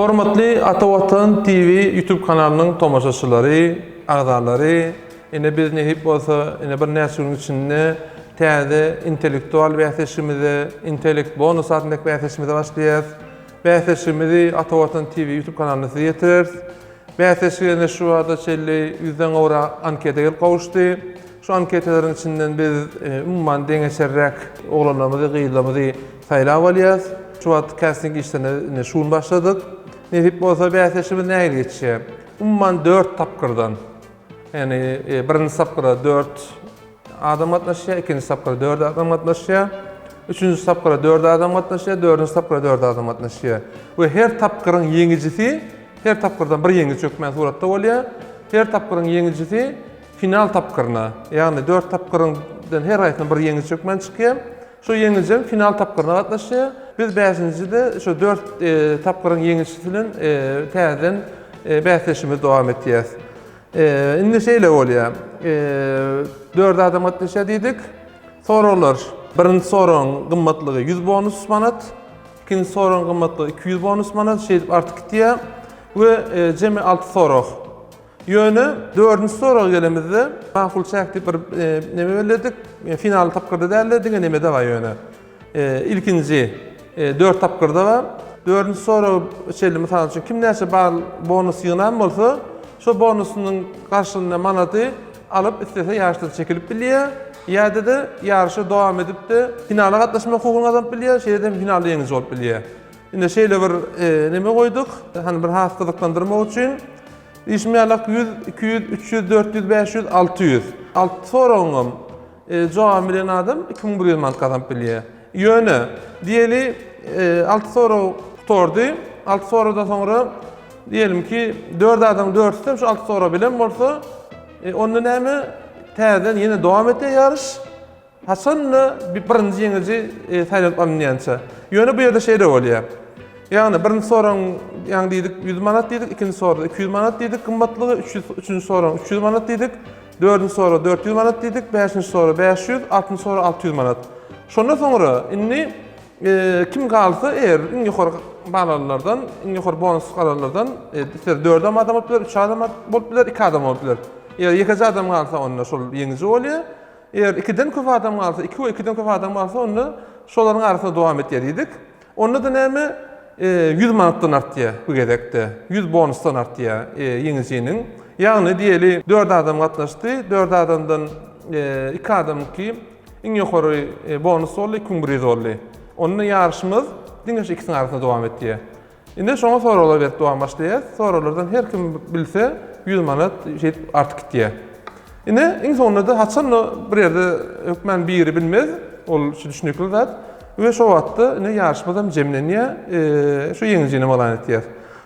Hormatly Ata Watan TV YouTube kanalının tomaşaçylary, agzalary, ine biz nähip bolsa, ine bir näçüň içinde täze intellektual bäsleşimizi, intellekt bonus adyndaky bäsleşimizi başlaýar. Bäsleşimizi Ata Watan TV YouTube kanalyna ýetirir. Bäsleşigine şu wagtda çelli 100den gowra anketa gelip gowuşdy. Şu anketalaryň içinden biz umman deňeçerräk oglanlarymyzy, gyýylamyzy saýlap alýas. Şu wagt casting işlerine şuun başladyk. Nähip bolsa bäsleşimiz nähili geçýär? Umman 4 tapkyrdan. Yani birinci tapkyrda 4 adam gatnaşýar, ikinci tapkyrda 4 adam gatnaşýar, üçüncü tapkyrda 4 adam gatnaşýar, dördüncü tapkyrda 4 adam gatnaşýar. We her tapkyryň ýeňijisi, her tapkyrdan bir ýeňi çökmän suratda bolýar. Her tapkyryň ýeňijisi final tapkyryna, ýagny 4 tapkyrdan her aýtdan bir ýeňi çökmän çykýar. Şu ýeňijem final tapkyryna gatnaşýar. Biz 5-njide şu 4 tapkyryň ýeňijisi bilen täzeden bäsleşimiz dowam etýär. Indi şeýle bolýar. 4 adam gatnaşýar diýdik. Soralar. Birinji soraň gymmatlygy 100 bonus manat, ikinji soraň gymmatlygy 200 bonus manat şeýdip artyk gitýär. We jemi 6 sorak. Ýöne 4-nji soraga gelemizde makul çäkdi bir neme belledik. Final tapkyrda dälledik, neme de var ýöne. İlkinji 4 tapkyrda var. 4-nji soraga şeýle mysal üçin kim näçe bal bonus ýynan bolsa, şu bonusynyň garşylyna manaty alyp istese ýarşda çekilip bilýär. Ýa-da da ýarşy dowam edip de finala gatnaşma hukugyny azap bilýär, şeýleden finalda ýeňiş bolup bilýär. Indi şeýle bir neme goýduk, hani bir hastadyklandyrmak üçin işmeýärlik 100, 200, 300, 400, 500, 600. 6 soraňam jogap bilen adam 2100 manat kazanıp bilýär. Ýöne diýeli 6 soraw tuturdy. 6 sorawdan soňra diyelim ki 4 adam 4'te şu 6 soraw bilen bolsa onu näme täzeden ýene dowam etýär ýarış. Hasanna birinji ýeňici saýlap alynýança. Ýöne bu ýerde şeýle bolýar. Ýagny birinji soraň ýa-ni diýdik 100 manat diýdik, ikinji soraň 200 manat diýdik, gymmatlygy 300, üçüncü soraň 300 manat diýdik, dördüncü soraň 400 manat diýdik, beşinji soraň 500, altıncı soraň 600 manat. Şondan soňra indi kim galsa iň ýokary balalardan, iň ýokary bonus galalardan 4 adam bolupdyr, 3 adam bolupdyr, 2 adam bolupdyr. Eğer 2 adam galsa onda şol ýeňici bolýar. Eğer 2den köp adam galsa, 2 we 2den köp adam galsa onda şolaryň arasynda dowam etýär diýdik. Onda da näme 100 manatdan artýar bu gedekde. 100 bonusdan artýar ýeňijiniň. Ýagny diýeli 4 adam gatnaşdy, 4 adamdan 2 adam ki iň ýokary bonus boldy, 2100 boldy. Onun ýarşymyz diňeş ikisiniň arasynda dowam etýär. Indi şoňa soralar berip dowam başlaýar. Soralardan her kim bilse 100 manat artyk gitýär. Indi iň sonunda haçan bir ýerde hökmen biri bilmez, ol şu düşünükli zat. We şo wagtda ine ýarşmazam jemlenýär, şu ýeňijini bolan etýär.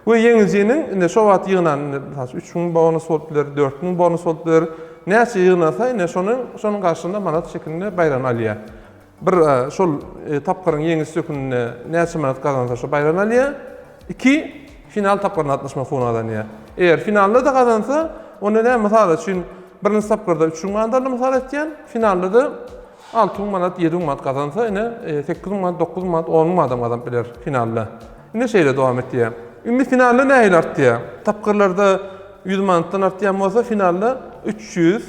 We ýeňijiniň inde şo wagt ýygynan 3000 bonus bolupdyr, 4000 bonus bolupdyr. Näçe ýygnasa ine şonuň garşysynda manat şeklinde bayram alýar. Bir şol tapkyryň ýeňiş sökünine näçe manat kazansa şo bayram alýar. 2 final tapkyryna gatnaşma hukugyny alýar. Eğer finalda da kazansa onu näme mysal üçin birinji tapkyrda 3000 manat mysal etýän, finalda da 6000 manat, 7000 manat kazansa ine 8000 manat, 9000 manat, 10 manat adam kazanıp biler finalda. Ine şeýle dowam etýär. Indi finalda nähili artýar? Tapkyrlarda 100 manatdan artýan bolsa finalda 300,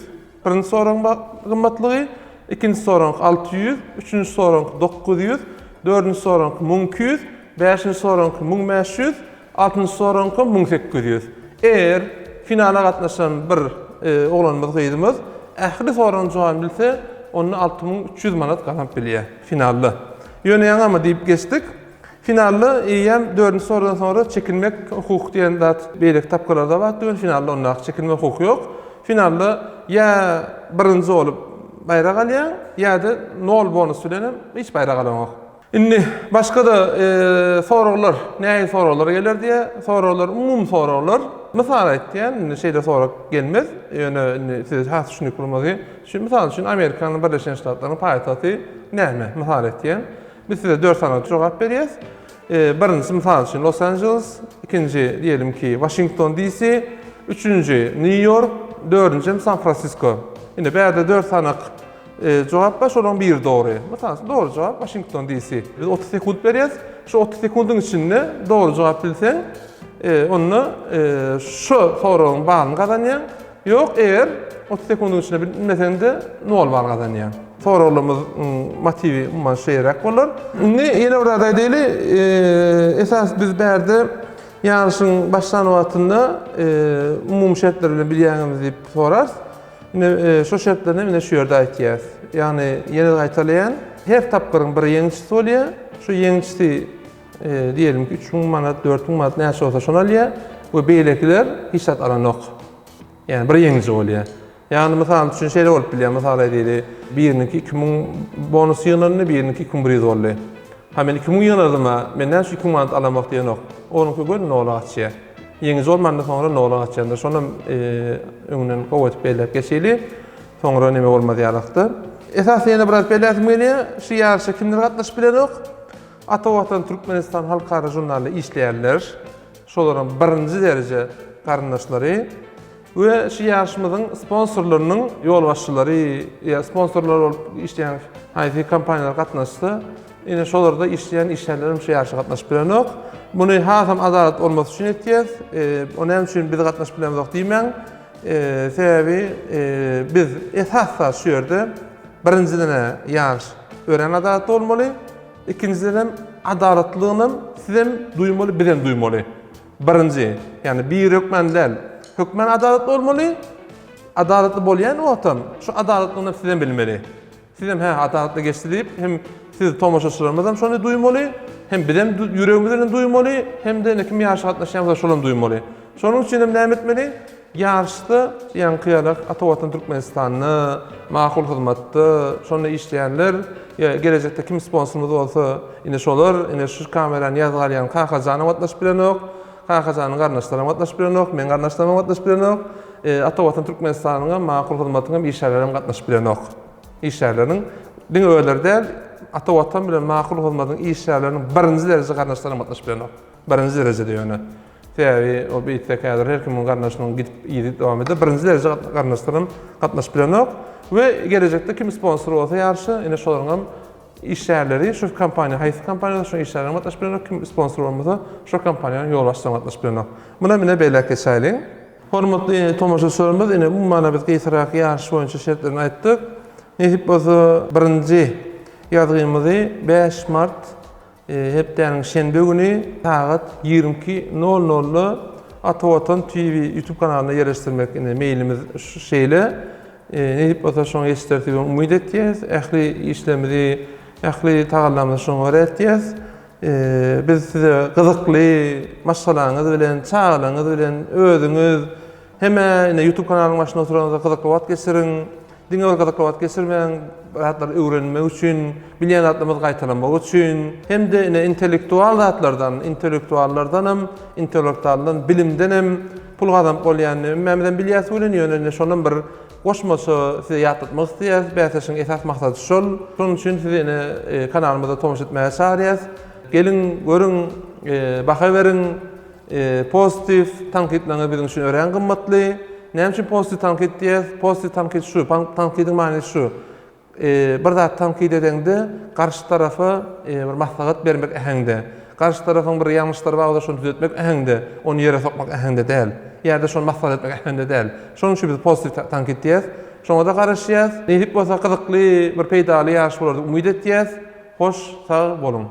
birinji soraň gymmatlygy, ikinji soraň 600, üçüncü soraň 900, dördüncü soraň 1200, beşinji soraň 1500, altıncı soraň 1800. Eğer finala gatnaşan bir oglanymyz gyýdymyz, ähli soraň jogap bilse, onu 6300 manat kazanıp bilýär finalda. Ýöne ýaňama diýip geçdik. Finalda ýem 4-nji soradan sonra çekilmek hukuky diýen zat beýlek tapkyrlarda bar, döň finalda onda çekilmek hukuky ýok. Finalda ýa birinji bolup bayrag alýar, ýa-da 0 bonus bilen hiç bayrag alamok. Indi başga da soralar, näme soralar geler diýe, soralar umum soralar. Mysal aýtýan, şeýle sorak gelmez. Ýöne siz has düşünip bilmeli. Şu mysal üçin Amerikanyň Birleşen Ştatlarynyň paýtagty näme? Mysal aýtýan, biz size 4 sanat jogap berýäs. Birinji mysal üçin Los Angeles, ikinji diýelim ki Washington DC, üçüncü New York, dördüncü San Francisco. Indi bäde 4 sanat jogap bar, şolaryň biri dogry. Mysal dogry jogap Washington DC. Biz 30 sekund berýäs. Şu 30 sekundyň içinde dogry jogap bilseň, onu şu sorunun bağını kazanyan, yok eğer 30 sekundun içinde bilmesen de nol bağını kazanyan. Sorulumuz motivi umman şeyrek olur. Yine burada deyli, esas biz berde yarışın başlanı vatında umum şartlarıyla bilýäňimiz deyip sorars. Yine şu şartlarına yine şu yerde aytýas. Yani yeni aytalayan her tapkırın bir yeňçisi bolýar. Şu yeňçisi diyelim ki 3000 manat, 4000 manat näçe bolsa şonu alýar. Bu beýlekiler hiç zat alanok. Yani bir yeňçi bolýar. Yani mesela üçün şeyler olup bilýär. Mesela diýeli birniki 2000 bonus ýygyny, birniki 2100 boldy. Ha men 2000 ýygyny men näçe 2000 manat alamak diýen ok. Onuňky göl nola açýar. Yeňiz bolmandan soňra nola açýanda şonu öňünden gowat beýlep geçeli. Soňra näme bolmaz ýalakdy. Esas ýene biraz beýlesim gelýär. Şu ýarşa kimler gatnaşyp bilenok? Atawatan Türkmenistan halkara jurnaly işleýärler. Şolaryň birinji derece garyndaşlary ve şu yarışmamızın sponsorlarının yol başçıları, ya sponsorlar olup işleyen hayati kampanyalar katnaştı. Yine şolarda işleyen işyerlerim şu yarışa katnaşıp bilenok. Bunu hasam adalet olması için etiyez. Onun için biz katnaşıp bilenimiz yok deymen. Sebebi biz esasla şu yerde birinciden yarış öğren adalet olmalı. İkinciden adaletlığının sizem duymalı, bizem duymalı. Birinci, yani bir hükmenler hükmen adaletli olmalı, adaletli bolýan otam. Şu adaletliğini sizden bilmeli. Sizem adaletli geçti deyip, hem siz tomaşaçılarımızdan şonu duymalı, hem bizem yüreğimizden duymalı, hem de kim yarışa katnaşýansa şolany duymalı. Şonun için hem näme etmeli? Yarışda ýankyýarak Atawatan Türkmenistanyny, makul hyzmatdy, şonu işleýänler, gelecekde kim sponsorumuz bolsa, ine şolar, ine şu kamerany ýazgalýan kakajany gatnaşyp bilenok. Kakajanyň garnaşlaryna gatnaşyp bilenok, men garnaşlaryma gatnaşyp bilenok. Atawatan Türkmenistanyň makul hyzmatynyň işlerlerine gatnaşyp bilenok. İşlerleriniň diň öýlerde Atawatan bilen makul hyzmatynyň işlerleriniň birinji derejede garnaşlaryna gatnaşyp bilenok. Birinji derejede ýöne. Täbi o beýtde kadar her kimin garnaşynyň gidip ýydyp dowam edip birinji derejede garnaşlaryna gatnaşyp bilenok we gelecekde kim sponsor bolsa ýarşy, ine şolaryň işlerleri şu kampanya, haysi kampanyalar şu işlerlerine gatnaşyp bilenok, kim sponsor bolmasa şu kampanýanyň ýol başçylygyna gatnaşyp bilenok. Muna mine beýle geçelim. Hormatly tomaşaçylarymyz, ine bu mana biz gysyrak ýarşy boýunça şertlerini aýtdyk. Nähip bolsa birinji ýazgymyzy 5 mart hepdeniň şenbe güni saat 22:00 Atawatan TV YouTube kanalyna ýerleşdirmek mailimiz şu şeýle. Nähip bolsa şoňa ýetirýär umyt etýäs. Ähli işlemleri, ähli tagallamyzy şoňa öğretýäs. Biz size gyzykly maşgalaňyz bilen, çağlaňyz bilen özüňiz heme YouTube kanalynyň başynda oturanyňyzda gyzykly wagt geçiriň. Diňe gyzykly wagt geçirmeň, hatlar öwrenmek üçin, bilýän zatlarymyzy gaýtarmak üçin, hem de intellektual zatlardan, intellektuallardan, bilimden hem pul gazanp bolýan, memeden bilýäs bilen ýöne şondan bir goşmasy size ýatlatmak isleýär. Bäseşiň esas maksady şol. Şonuň üçin sizi kanalymyza tomuş etmäge çağırýas. Gelin, görün, baka berin, pozitif tankitlerini bizim için öğren kımmatlı. Näme üçin pozitif tankit diýäs? Pozitif tankit şu, tankitin manysy şu. Bir zat tankit edende karşı tarafa bir maslahat bermek ähengde. Karşı tarafın bir ýalňyşlary bagda şonu düzeltmek ähengde, onu ýere sokmak ähengde däl. Ýerde şonu maslahat etmek ähengde däl. Şonuň üçin biz pozitif tankit diýäs. Şoňa da garaşýas. Nähip bolsa gyzykly bir peýdaly ýaş bolar umyt etýäs. Hoş, sag bolun.